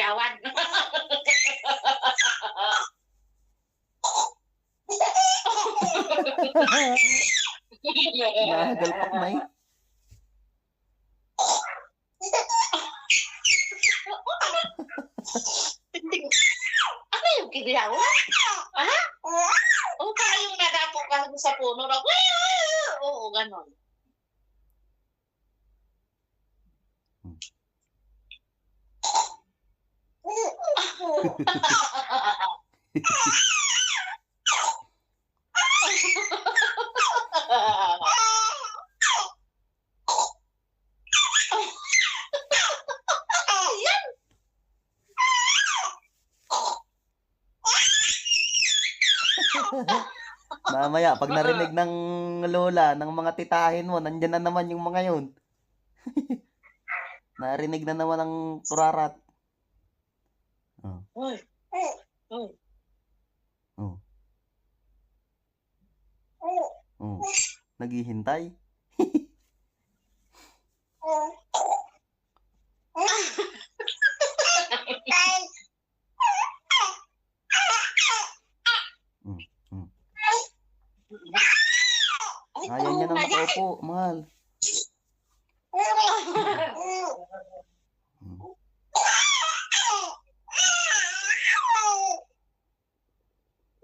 ginawan. Nagalpak na eh. Ano yung ginawan? Ha? O para yung nadapo ka sa puno na, oo, ganon. Mamaya, pag narinig ng lola, ng mga titahin mo, nandyan na naman yung mga yun. Narinig na naman ng kurarat. Oh. Uy. Uy. Oh. Oh. Naghihintay. Ayaw niya nang nakaupo, mahal.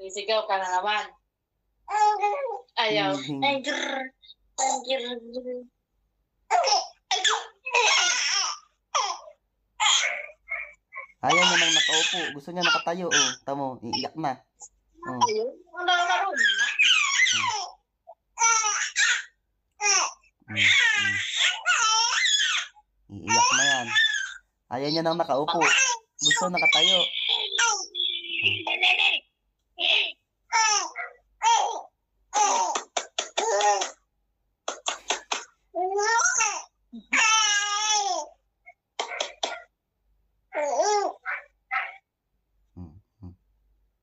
Sisigaw ka na naman. Ayaw. Ay, grrr. Ay, grrr. Ayaw niya nang nakaupo. Gusto niya nakatayo. Oh, tamo, iiyak na. Oh. Ayaw. Wala na ron. Iiyak na yan. Ayaw niya nang nakaupo. Gusto nakatayo.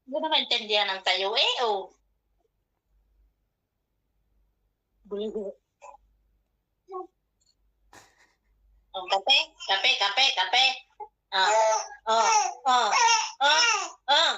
Hindi na maintindihan ng tayo eh, oh. Oh, kape, kape, kape, kape. Ah, oh, oh, oh, oh.